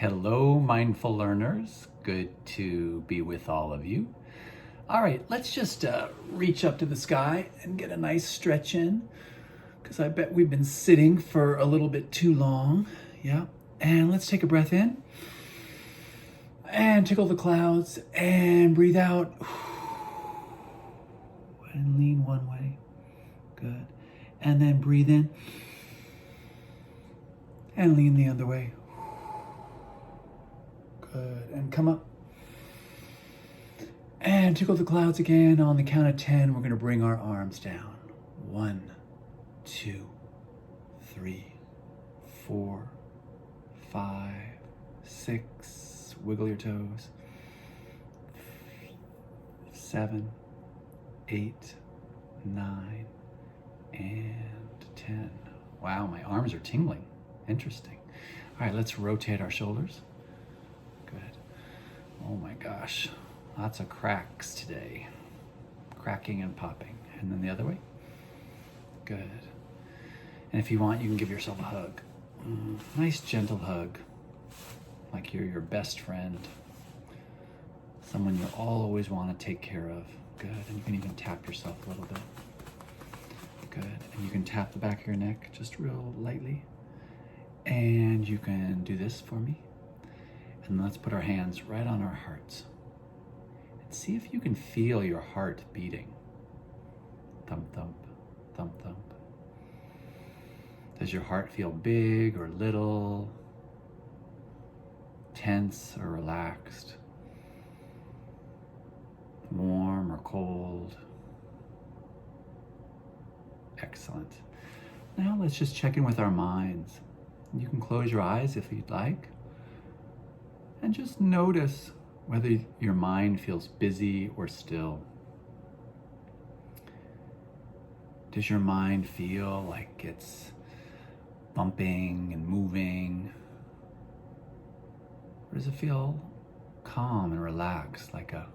Hello, mindful learners. Good to be with all of you. All right, let's just reach up to the sky and get a nice stretch in, because I bet we've been sitting for a little bit too long. Yeah, and let's take a breath in and tickle the clouds and breathe out and lean one way. Good. And then breathe in and lean the other way. Good. And come up. And tickle the clouds again. On the count of 10, we're going to bring our arms down. 1, 2, 3, 4, 5, 6. Wiggle your toes. 7, 8, 9, and 10. Wow, my arms are tingling. Interesting. All right, let's rotate our shoulders. Good. Oh my gosh, lots of cracks today. Cracking and popping. And then the other way. Good. And if you want, you can give yourself a hug. Nice gentle hug. Like you're your best friend. Someone you always want to take care of. Good. And you can even tap yourself a little bit. Good. And you can tap the back of your neck just real lightly. And you can do this for me. And let's put our hands right on our hearts. And see if you can feel your heart beating. Thump, thump, thump, thump. Does your heart feel big or little? Tense or relaxed? Warm or cold? Excellent. Now let's just check in with our minds. You can close your eyes if you'd like. And just notice whether your mind feels busy or still. Does your mind feel like it's bumping and moving? Or does it feel calm and relaxed, like a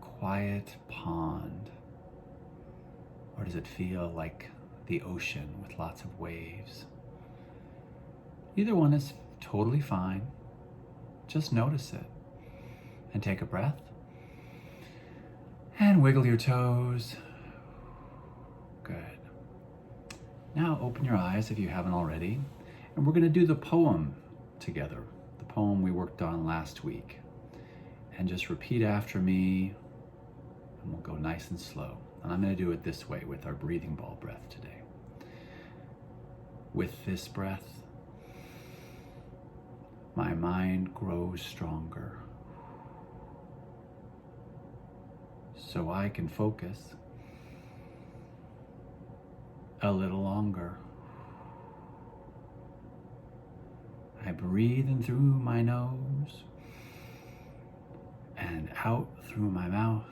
quiet pond? Or does it feel like the ocean with lots of waves? Either one is totally fine. Just notice it. And take a breath. And wiggle your toes. Good. Now open your eyes if you haven't already. And we're going to do the poem together. The poem we worked on last week. And just repeat after me. And we'll go nice and slow. And I'm going to do it this way with our breathing ball breath today. With this breath, my mind grows stronger, so I can focus a little longer. I breathe in through my nose and out through my mouth.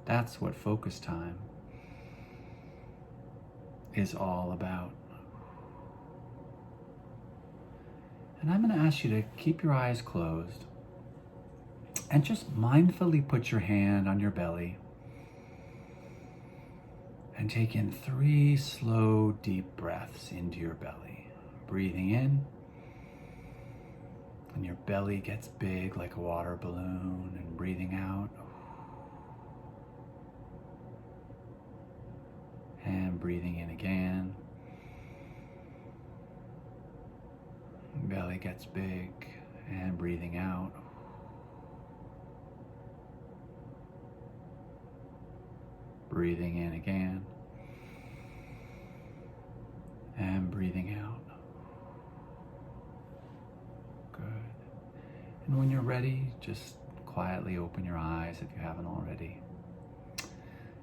That's what focus time is all about. And I'm going to ask you to keep your eyes closed and just mindfully put your hand on your belly and take in 3 slow, deep breaths into your belly. Breathing in, and your belly gets big like a water balloon, and breathing out. And breathing in again. Belly gets big, and breathing out. Breathing in again. And breathing out. Good. And when you're ready, just quietly open your eyes if you haven't already.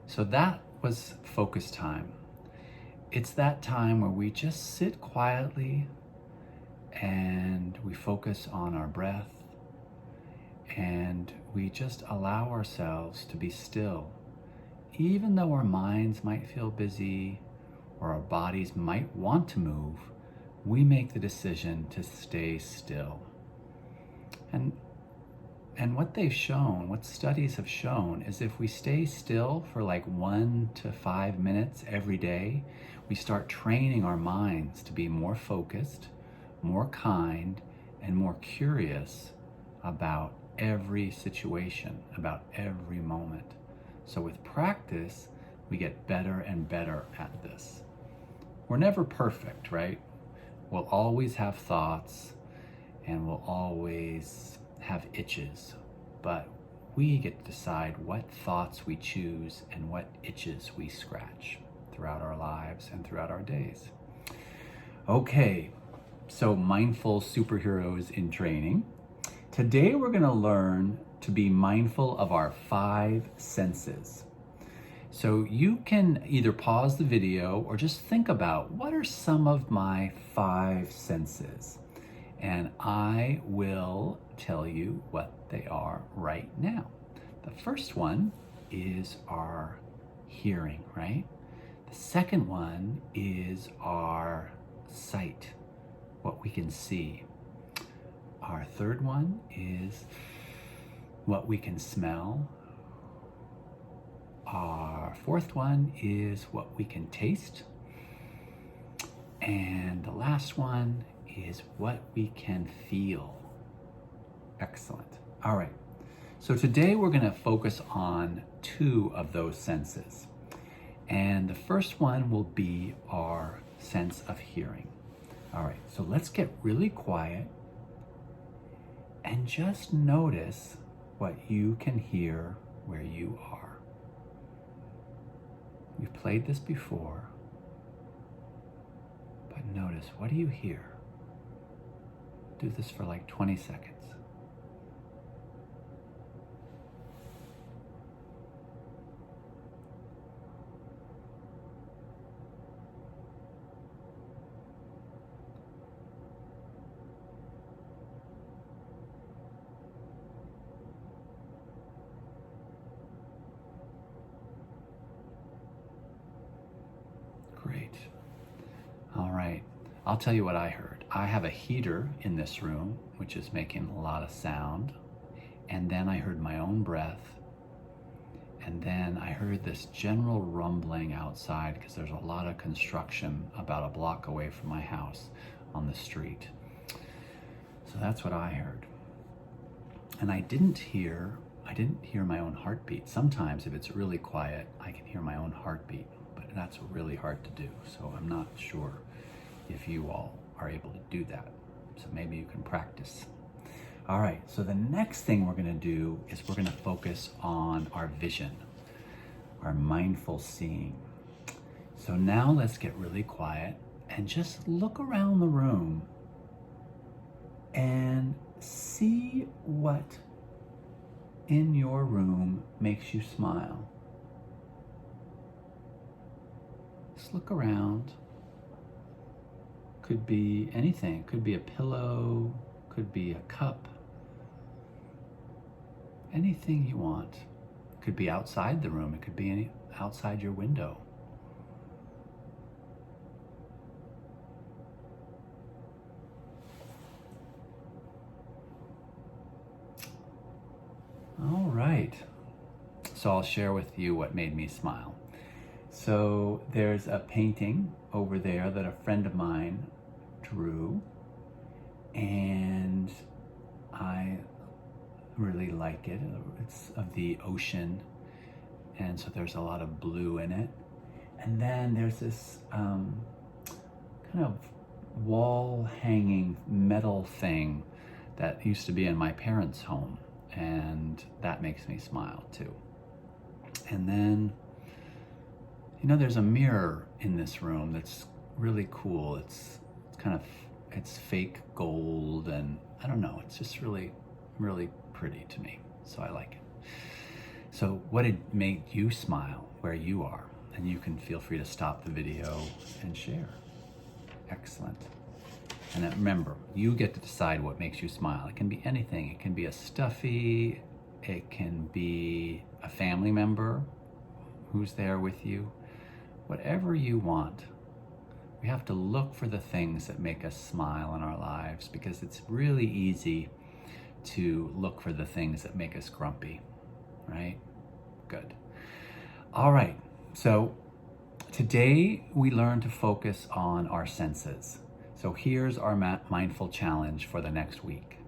So that was focus time. It's that time where we just sit quietly and we focus on our breath and we just allow ourselves to be still. Even though our minds might feel busy or our bodies might want to move, we make the decision to stay still. And And what they've shown, what studies have shown, is if we stay still for like 1 to 5 minutes every day, we start training our minds to be more focused, more kind, and more curious about every situation, about every moment. So with practice, we get better and better at this. We're never perfect, right? We'll always have thoughts and we'll always have itches, but we get to decide what thoughts we choose and what itches we scratch throughout our lives and throughout our days. Okay, so mindful superheroes in training. Today we're going to learn to be mindful of our 5 senses. So you can either pause the video or just think about what are some of my 5 senses. And I will tell you what they are right now. The first one is our hearing, right? The second one is our sight, what we can see. Our third one is what we can smell. Our fourth one is what we can taste. And the last one is what we can feel. Excellent. All right. So today we're going to focus on 2 of those senses. And the first one will be our sense of hearing. All right. So let's get really quiet and just notice what you can hear where you are. We've played this before, but notice, what do you hear? Do this for like 20 seconds. Great. All right. I'll tell you what I heard. I have a heater in this room, which is making a lot of sound. And then I heard my own breath. And then I heard this general rumbling outside because there's a lot of construction about a block away from my house on the street. So that's what I heard. And I didn't hear my own heartbeat. Sometimes if it's really quiet, I can hear my own heartbeat, but that's really hard to do. So I'm not sure if you all are able to do that. So maybe you can practice. All right, so the next thing we're gonna do is we're gonna focus on our vision, our mindful seeing. So now let's get really quiet and just look around the room and see what in your room makes you smile. Just look around. Could be anything. Could be a pillow, could be a cup, anything you want. Could be outside the room, it could be outside your window. All right, so I'll share with you what made me smile. So there's a painting over there that a friend of mine drew, and I really like it. It's of the ocean, and so there's a lot of blue in it. And then there's this kind of wall hanging metal thing that used to be in my parents' home, and that makes me smile too. And then, you know, there's a mirror in this room that's really cool. It's fake gold, and I don't know, it's just really, really pretty to me. So I like it. So what did make you smile where you are? And you can feel free to stop the video and share. Excellent. And then remember, you get to decide what makes you smile. It can be anything. It can be a stuffy, it can be a family member who's there with you. Whatever you want. We have to look for the things that make us smile in our lives, because it's really easy to look for the things that make us grumpy, right? Good. All right, so today we learn to focus on our senses. So here's our mindful challenge for the next week.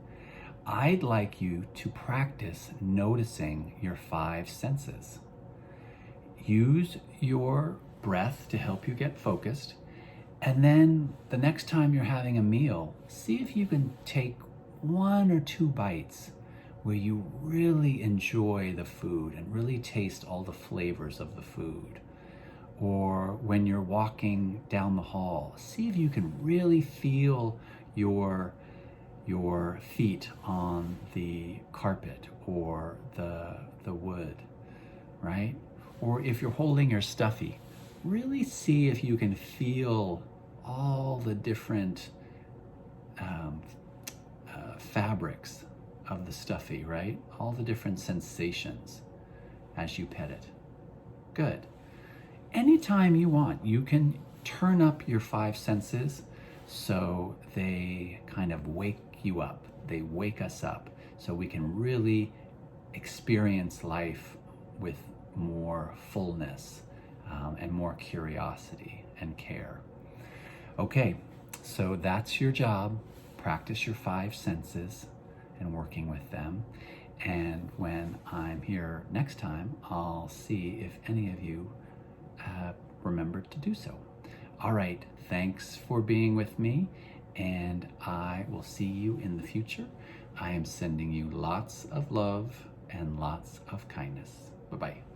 I'd like you to practice noticing your 5 senses. Use your breath to help you get focused. And then the next time you're having a meal, see if you can take 1 or 2 bites where you really enjoy the food and really taste all the flavors of the food. Or when you're walking down the hall, see if you can really feel your feet on the carpet or the wood, right? Or if you're holding your stuffy, really see if you can feel all the different fabrics of the stuffy, right? All the different sensations as you pet it. Good. Anytime you want, you can turn up your 5 senses so they kind of wake you up. They wake us up so we can really experience life with more fullness and more curiosity and care. Okay, so that's your job. Practice your 5 senses and working with them. And when I'm here next time, I'll see if any of you remembered to do so. All right, thanks for being with me, and I will see you in the future. I am sending you lots of love and lots of kindness. Bye-bye.